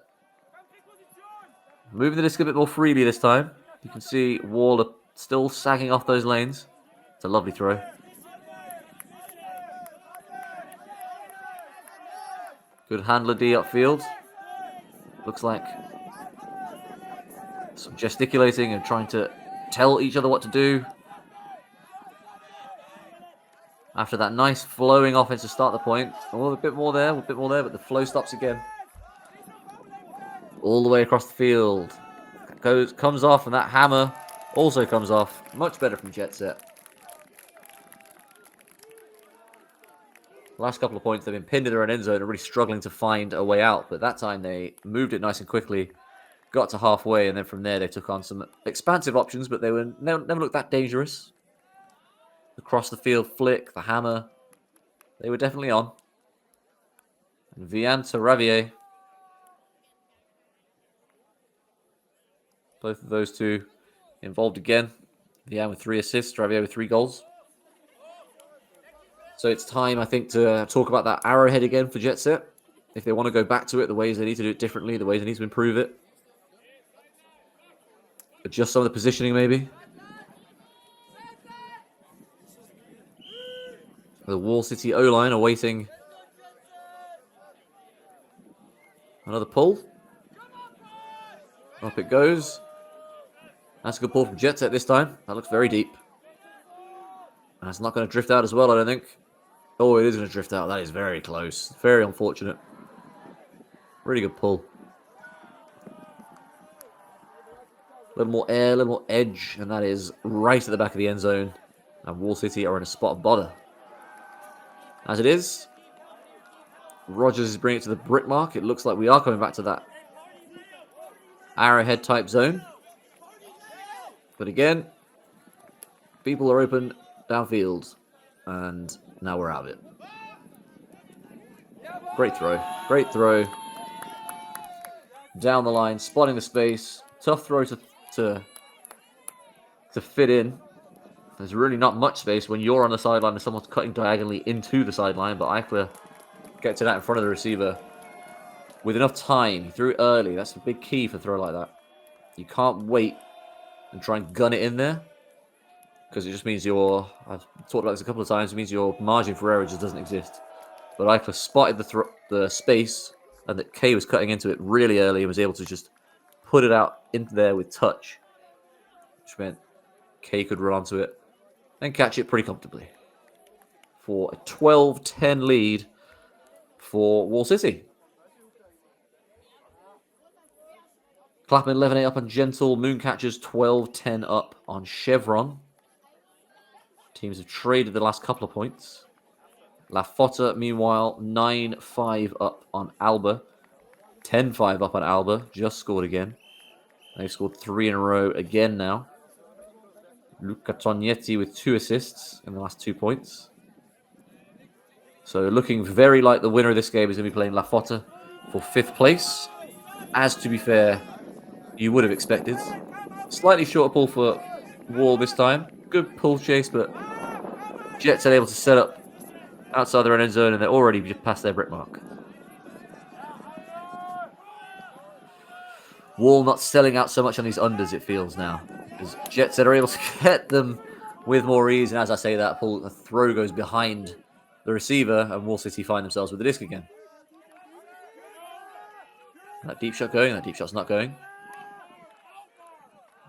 moving the disc a bit more freely this time. You can see Wall still sagging off those lanes. It's a lovely throw. Good handler D upfield. Looks like some gesticulating and trying to tell each other what to do. After that nice flowing offense to start the point. Oh, a bit more there, but the flow stops again. All the way across the field. Comes off, and that hammer also comes off. Much better from JetSet. Last couple of points, they've been pinned in their own end zone and really struggling to find a way out. But that time they moved it nice and quickly, got to halfway, and then from there they took on some expansive options, but they were never looked that dangerous. Across the field flick, the hammer, they were definitely on. And Vian to Ravier. Both of those two involved again. Vian with 3 assists, Ravier with 3 goals. So it's time, I think, to talk about that arrowhead again for JetSet. If they want to go back to it, the ways they need to do it differently, the ways they need to improve it. Adjust some of the positioning, maybe. The Wall City O-line awaiting another pull. Up it goes. That's a good pull from JetSet this time. That looks very deep. And it's not going to drift out as well, I don't think. Oh, it is going to drift out. That is very close. Very unfortunate. Really good pull. A little more air, a little more edge, and that is right at the back of the end zone. And Wall City are in a spot of bother. As it is, Rogers is bringing it to the brick mark. It looks like we are coming back to that arrowhead type zone. But again, people are open downfield. And now we're out of it. Great throw. Great throw. Down the line, spotting the space. Tough throw to fit in. There's really not much space when you're on the sideline and someone's cutting diagonally into the sideline, but Eichler gets it out in front of the receiver with enough time. He threw it early. That's a big key for a throw like that. You can't wait and try and gun it in there, because it just means I've talked about this a couple of times, it means your margin for error just doesn't exist. But Eichler spotted the space, and that K was cutting into it really early and was able to just put it out into there with touch, which meant K could run onto it and catch it pretty comfortably for a 12-10 lead for Wall City. Clapham 11-8 up on Gentle. Mooncatchers 12-10 up on Chevron. Teams have traded the last couple of points. La Fota, meanwhile, 9-5 up on Alba. 10-5 up on Alba. Just scored again. They've scored 3 in a row again now. Luca Tognetti with 2 assists in the last 2 points. So looking very like the winner of this game is going to be playing La Fota for 5th place. As, to be fair, you would have expected. Slightly shorter pull for Wall this time. Good pull chase, but Jets are able to set up outside their own end zone, and they're already just past their brick mark. Wall not selling out so much on these unders, it feels now, because Jets are able to get them with more ease. And as I say that, a throw goes behind the receiver, and Wall City find themselves with the disc again. That deep shot going, that deep shot's not going.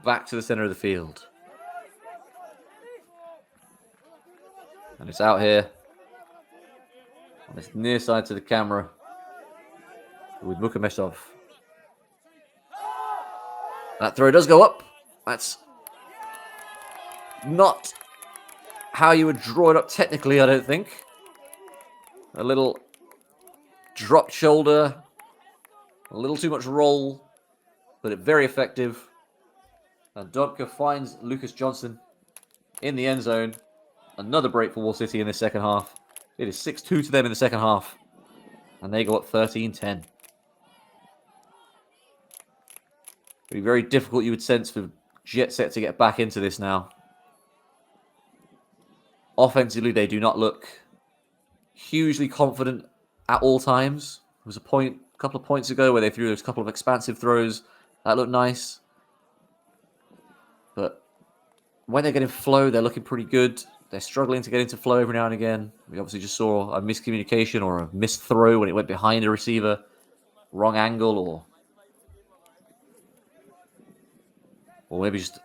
Back to the center of the field. And it's out here on this near side to the camera with Mukameshov. That throw does go up. That's not how you would draw it up technically, I don't think. A little dropped shoulder, a little too much roll, but very effective. And Dobka finds Lucas Johnson in the end zone. Another break for Wall City in the second half. It is 6-2 to them in the second half. And they go up 13-10. It'll be very difficult, you would sense, for JetSet to get back into this now. Offensively, they do not look hugely confident at all times. There was a couple of points ago where they threw those couple of expansive throws. That looked nice. But when they're getting flow, they're looking pretty good. They're struggling to get into flow every now and again. We obviously just saw a miscommunication or a missed throw when it went behind the receiver. Wrong angle or maybe just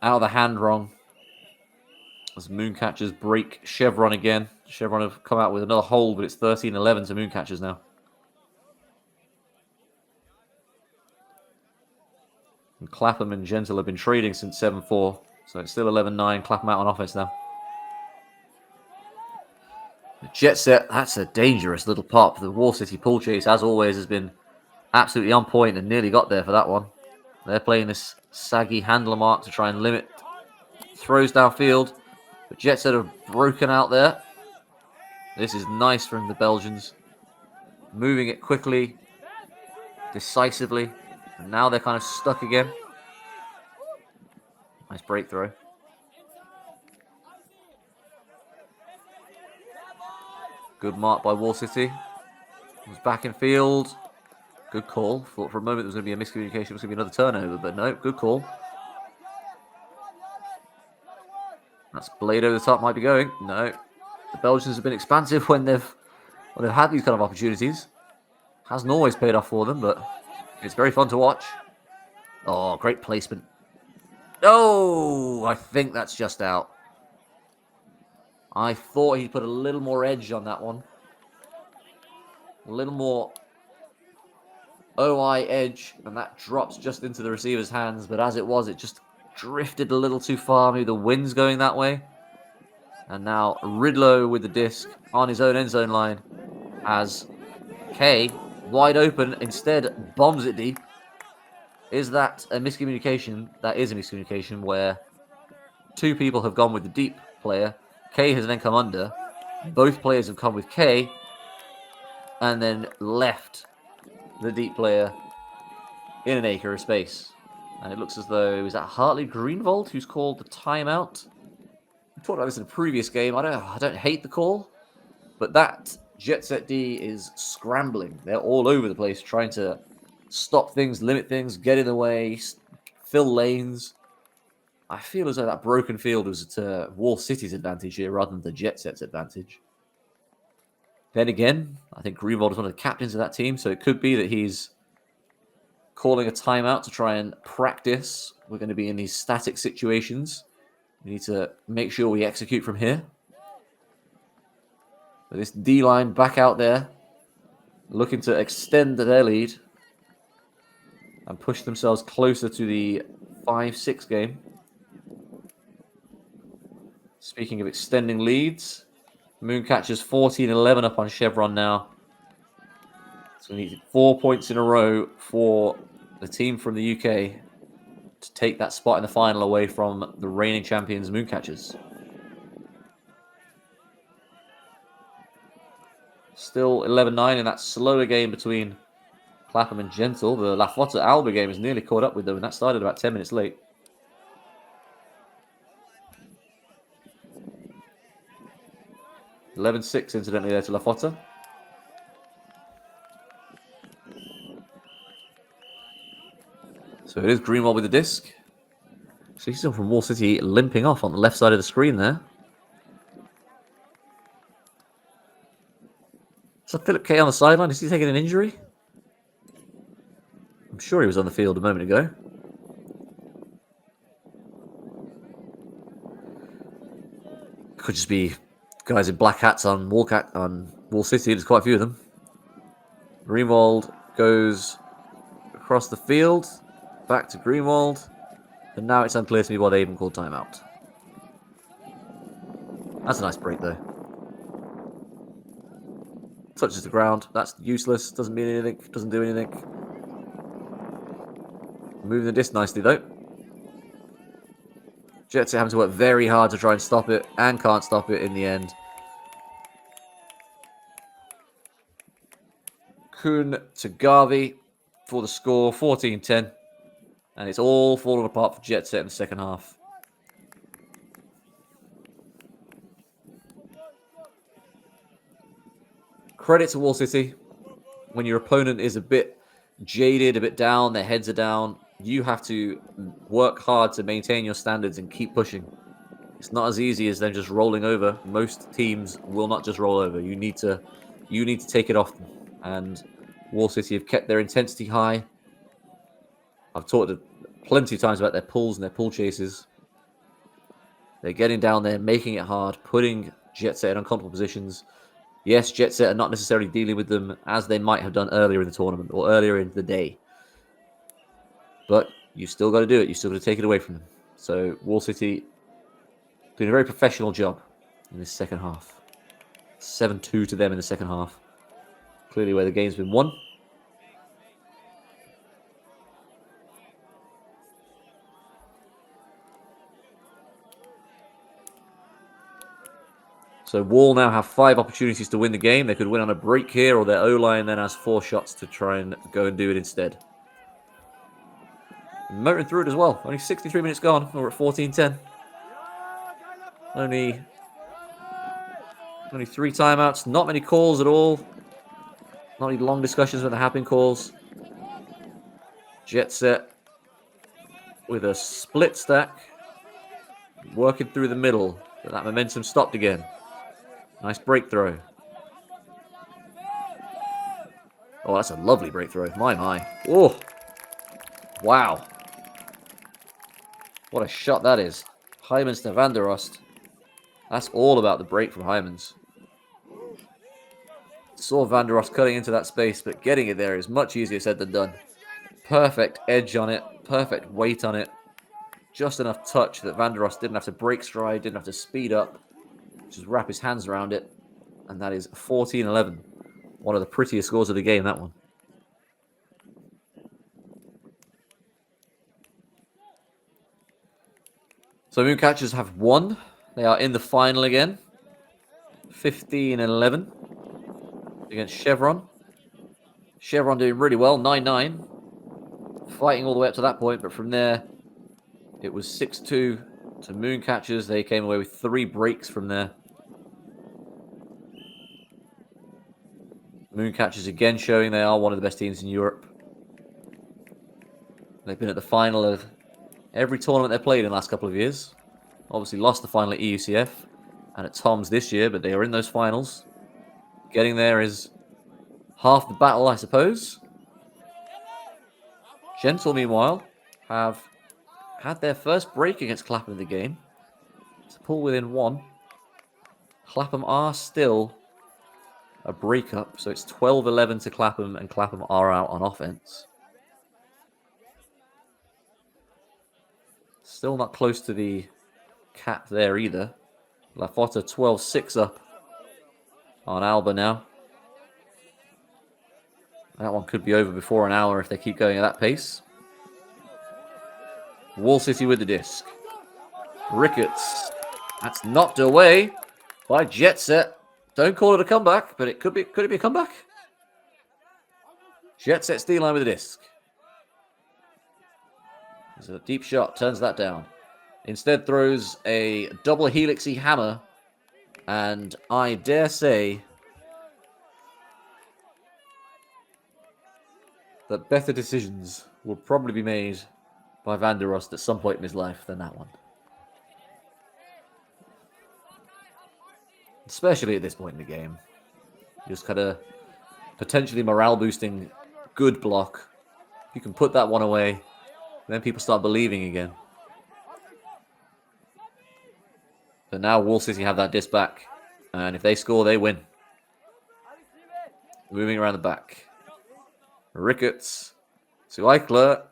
out of the hand wrong. As Mooncatchers break Chevron again. Chevron have come out with another hold, but it's 13-11 to Mooncatchers now. And Clapham and Gentle have been trading since 7-4. So it's still 11-9. Clapham out on offense now. The JetSet, that's a dangerous little pop. The Wall City pull chase, as always, has been absolutely on point and nearly got there for that one. They're playing this saggy handler mark to try and limit throws downfield. But JetSet have broken out there. This is nice from the Belgians. Moving it quickly, decisively. And now they're kind of stuck again. Nice break throw. Good mark by Wall City. He's back in field. Good call. Thought for a moment there was going to be a miscommunication. It was going to be another turnover, but no, good call. That's Blade over the top, might be going. No. The Belgians have been expansive when they've had these kind of opportunities. Hasn't always paid off for them, but it's very fun to watch. Oh, great placement. Oh, I think that's just out. I thought he'd put a little more edge on that one. A little more OI edge, and that drops just into the receiver's hands. But as it was, it just drifted a little too far. Maybe the wind's going that way. And now Ridlow with the disc on his own end zone line as K, wide open, instead bombs it deep. Is that a miscommunication? That is a miscommunication where two people have gone with the deep player. K has then come under. Both players have come with K and then left the deep player in an acre of space. And it looks as though, is that Hartley Greenwald who's called the timeout? We talked about this in a previous game. I don't hate the call, but that JetSet D is scrambling. They're all over the place trying to stop things, limit things, get in the way, fill lanes. I feel as though that broken field was to Wall City's advantage here rather than the JetSet's advantage. Then again, I think Greenwald is one of the captains of that team, so it could be that he's calling a timeout to try and practice. We're going to be in these static situations. We need to make sure we execute from here. But this D-line back out there, looking to extend their lead and push themselves closer to the 5-6 game. Speaking of extending leads, Mooncatchers 14-11 up on Chevron now. So we need 4 points in a row for the team from the UK to take that spot in the final away from the reigning champions, Mooncatchers. Still 11-9 in that slower game between Clapham and Gentle. The La Flotta Alba game is nearly caught up with them, and that started about 10 minutes late. (11-6) incidentally there to La Flotta. So it is Greenwald with the disc. So he's still from Wall City limping off on the left side of the screen there. So Philip K on the sideline, is he taking an injury? I'm sure he was on the field a moment ago. Could just be guys in black hats on Wall City. There's quite a few of them. Greenwald goes across the field, back to Greenwald, and now it's unclear to me why they even called timeout. That's a nice break though. Touches the ground. That's useless. Doesn't mean anything. Doesn't do anything. Moving the disc nicely though. JetSet having to work very hard to try and stop it, and can't stop it in the end. Kuhn to Garvey for the score, 14-10. And it's all fallen apart for JetSet in the second half. Credit to Wall City. When your opponent is a bit jaded, a bit down, their heads are down, you have to work hard to maintain your standards and keep pushing. It's not as easy as them just rolling over. Most teams will not just roll over. You need to take it off them. And Wall City have kept their intensity high. I've talked plenty of times about their pulls and their pull chases. They're getting down there, making it hard, putting JetSet in uncomfortable positions. Yes, JetSet are not necessarily dealing with them as they might have done earlier in the tournament or earlier in the day. But you've still got to do it. You've still got to take it away from them. So Wall City doing a very professional job in this second half. 7-2 to them in the second half. Clearly where the game's been won. So Wall now have 5 opportunities to win the game. They could win on a break here, or their O-line then has 4 shots to try and go and do it instead. Motoring through it as well. Only 63 minutes gone. We're at 14-10. Only 3 timeouts. Not many calls at all. Not any long discussions when there have been calls. JetSet with a split stack. Working through the middle. But that momentum stopped again. Nice break throw. Oh, that's a lovely break throw. My. Oh. Wow. What a shot that is. Heymans to Van der Rost. That's all about the break from Heymans. Saw Van der Rost cutting into that space, but getting it there is much easier said than done. Perfect edge on it. Perfect weight on it. Just enough touch that Van der Rost didn't have to break stride, didn't have to speed up. Just wrap his hands around it. And that is 14-11. One of the prettiest scores of the game, that one. So Mooncatchers have won. They are in the final again. 15-11 against Chevron. Chevron doing really well, 9-9. Fighting all the way up to that point, but from there, it was 6-2 to Mooncatchers. They came away with 3 breaks from there. Mooncatchers again showing they are one of the best teams in Europe. They've been at the final of every tournament they've played in the last couple of years. Obviously lost the final at EUCF and at Tom's this year, but they are in those finals. Getting there is half the battle, I suppose. Gentle, meanwhile, have had their first break against Clapham in the game. To pull within 1. Clapham are still a breakup, so it's 12-11 to Clapham, and Clapham are out on offense. Still not close to the cap there either. Lafota 12-6 up on Alba now. That one could be over before an hour if they keep going at that pace. Wall City with the disc. Ricketts. That's knocked away by JetSet. Don't call it a comeback, but could it be a comeback? JetSet's D-line with the disc. There's a deep shot, turns that down. Instead throws a double helixy hammer, and I dare say that better decisions will probably be made by Van der Rost at some point in his life than that one. Especially at this point in the game. Just kind of potentially morale boosting good block. You can put that one away, then people start believing again. But now Wall City have that disc back. And if they score, they win. Moving around the back. Ricketts to Eichler.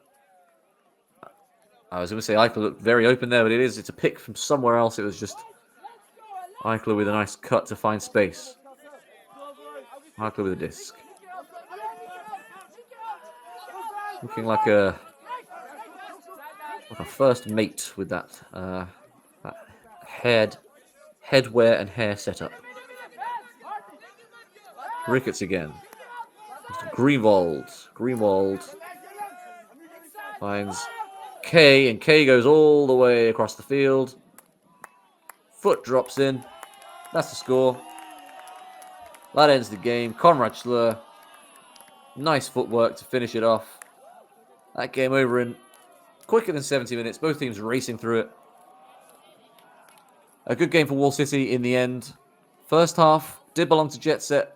I was going to say Eichler looked very open there, but it's a pick from somewhere else. It was just Eichler with a nice cut to find space. Eichler with a disc. Looking like a first mate with that, that headwear and hair setup. Ricketts again. Greenwald finds K, and K goes all the way across the field. Foot drops in. That's the score. That ends the game. Conrad Schlur. Nice footwork to finish it off. That game over in quicker than 70 minutes. Both teams racing through it. A good game for Wall City in the end. First half did belong to JetSet.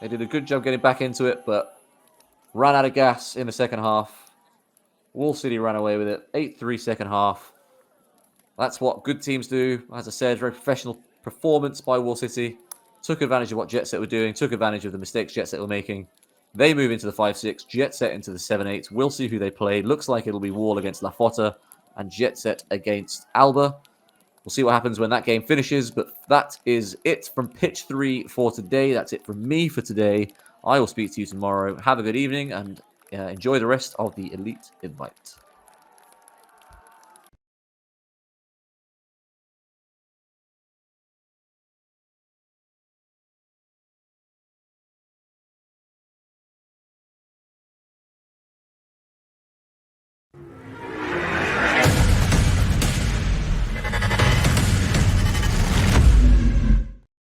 They did a good job getting back into it, but ran out of gas in the second half. Wall City ran away with it. 8-3 second half. That's what good teams do. As I said, very professional performance by Wall City. Took advantage of what JetSet were doing. Took advantage of the mistakes JetSet were making. They move into the 5-6. JetSet into the 7-8. We'll see who they play. Looks like it'll be Wall against La Fota and JetSet against Alba. We'll see what happens when that game finishes. But that is it from Pitch 3 for today. That's it from me for today. I will speak to you tomorrow. Have a good evening and enjoy the rest of the Elite Invite.